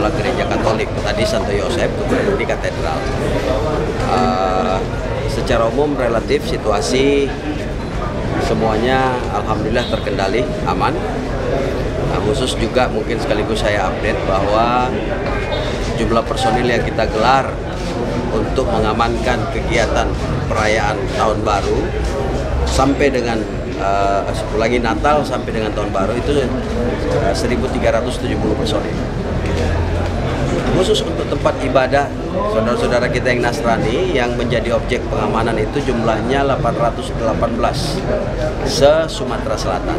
adalah gereja Katolik, tadi Santo Yosef, kemudian ini katedral. Secara umum relatif situasi semuanya alhamdulillah terkendali, aman. Khusus juga mungkin sekaligus saya update bahwa jumlah personil yang kita gelar untuk mengamankan kegiatan perayaan Tahun Baru sampai dengan ulangi Natal sampai dengan Tahun Baru itu 1.370 personil. Khusus untuk tempat ibadah saudara-saudara kita yang Nasrani yang menjadi objek pengamanan itu jumlahnya 818 se-Sumatera Selatan.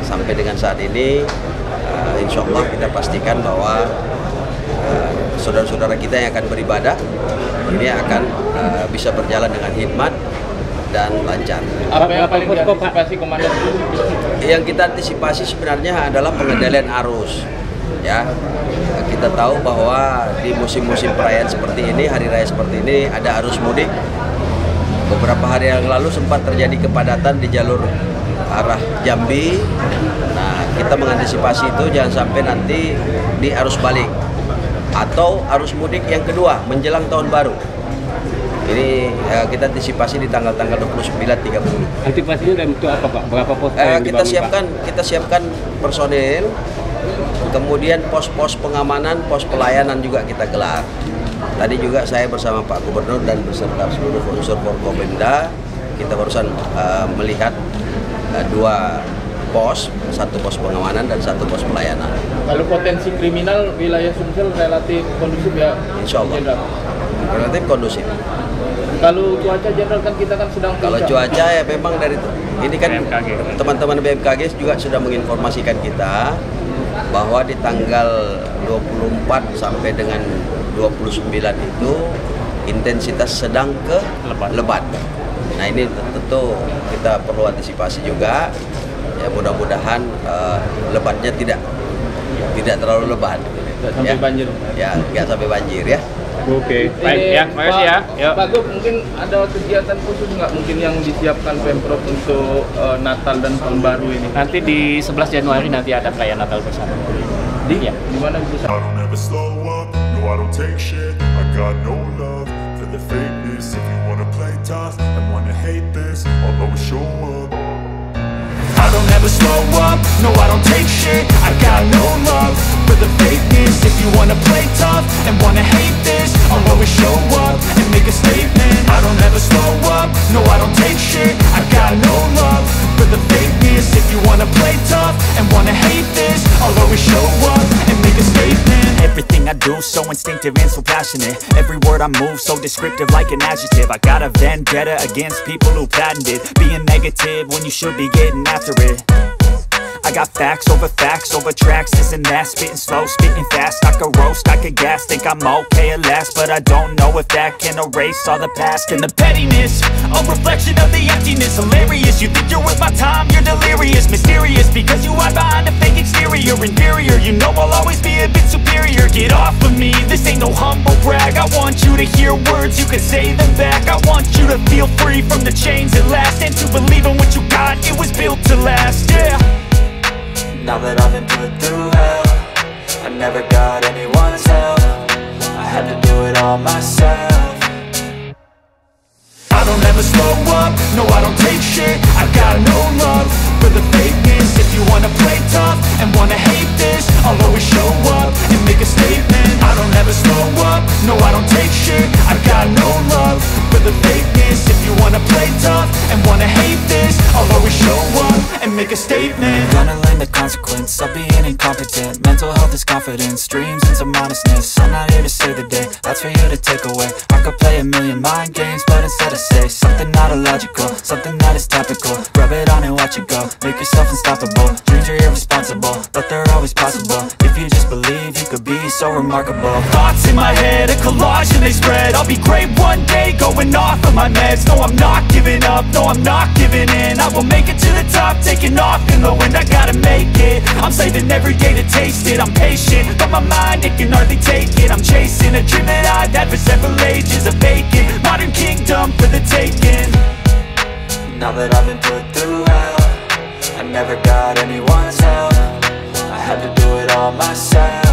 Sampai dengan saat ini insya Allah kita pastikan bahwa saudara-saudara kita yang akan beribadah ini akan bisa berjalan dengan hikmat dan lancar. Apa yang paling diantisipasi komandan? Yang kita antisipasi sebenarnya adalah pengendalian arus. Ya, kita tahu bahwa di musim-musim perayaan seperti ini, hari raya seperti ini ada arus mudik. Beberapa hari yang lalu sempat terjadi kepadatan di jalur arah Jambi. Nah, kita mengantisipasi itu jangan sampai nanti di arus balik atau arus mudik yang kedua menjelang Tahun Baru. Ini kita antisipasi di tanggal-tanggal 29, 30. Antisipasinya dalam bentuk apa, Pak? Berapa pos? Kita siapkan personil, kemudian pos-pos pengamanan, pos pelayanan juga kita gelar. Tadi juga saya bersama Pak Gubernur dan beserta seluruh unsur Forkopimda, kita barusan melihat 2 pos, 1 pos pengamanan dan 1 pos pelayanan. Kalau potensi kriminal wilayah Sumsel relatif kondusif ya? Insya Allah, relatif kondusif. Kalau cuaca Jenderal kan kita kan sedang kalau cuaca ya memang dari ini kan teman-teman BMKG juga sudah menginformasikan kita bahwa di tanggal 24 sampai dengan 29 itu intensitas sedang ke lebat. Nah ini tentu kita perlu antisipasi juga. Ya mudah-mudahan lebatnya tidak terlalu lebat. Sampai banjir. Ya nggak sampai banjir ya. Oke, baik ya, makasih ya. Yuk. Pak Gub, mungkin ada kegiatan khusus nggak mungkin yang disiapkan Pemprov untuk Natal dan Tahun Baru ini? Nanti di 11 Januari nanti ada perayaan Natal bersama. Di mana bisa? I don't ever slow up, no I don't take shit. I got no love for the fakeness. If you wanna play tough and wanna hate this, I'll always show up. I don't ever slow up, no I don't take shit. I got no love for the fakeness. If you wanna play tough and wanna hate this, I'll always show up and make a statement. I don't ever slow up, no I don't take shit. I got no love for the fakeness. If you wanna play tough and wanna hate this, I'll always show up and make a statement. Everything I do so instinctive and so passionate. Every word I move so descriptive like an adjective. I got a vendetta against people who patented being negative when you should be getting after it. I got facts over tracks, this and that. Spitting slow, spitting fast. I could roast, I could gas. Think I'm okay at last, but I don't know if that can erase all the past. And the pettiness, a reflection of the emptiness. Hilarious, you think you're worth my time, you're delirious. Mysterious, because you hide behind a fake exterior. Inferior, you know I'll always be a bit superior. Get off of me, this ain't no humble brag. I want you to hear words, you can say them back. I want you to feel free from the chains at last, and to believe in what you got, it was built to last, yeah. Now that I've been put through hell, I never got anyone's help. I had to do it all myself. I don't ever slow up, no I don't take shit. I got no love for the fakeness. If you wanna play tough and wanna hate this, I'll always show up and make a statement. I don't ever slow up, no I don't take shit. I got no love for the fakeness. If you wanna play tough and wanna hate this, I'll always show up and make a statement. Gonna learn the consequence of being incompetent. Mental health is confidence, dreams and some honestness. I'm not here to save the day, that's for you to take away. I could play a million mind games, but instead I say something not illogical, something that is topical. Rub it on and watch it go, make yourself unstoppable. Dreams are irresponsible, but they're always possible. If you just believe, you could be so remarkable. Thoughts in my head, a collage and they spread. I'll be great one day, going off of my meds. No, I'm not giving up, no, I'm not giving in. I will make it to the top, taking off in the wind. I gotta make it, I'm saving every day to taste it. I'm patient, but my mind, it can hardly take it. I'm chasing a dream that I've had for several ages. A vacant, modern kingdom for the taking. Now that I've been put through hell, I never got anyone's help. I had to do it all myself.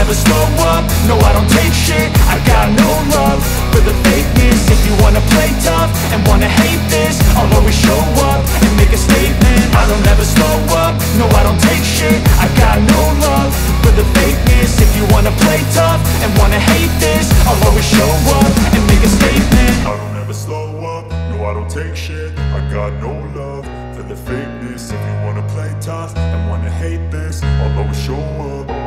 never slow up, no I don't take shit. I got no love for the fakeness. If you wanna play tough and wanna hate this, I'll always show up and make a statement. I don't ever slow up, no I don't take shit. I got no love for the fakeness. If you wanna play tough and wanna hate this, I'll always show up and make a statement. I don't ever slow up, no I don't take shit. I got no love for the fakeness. If you wanna play tough and wanna hate this, I'll always show up.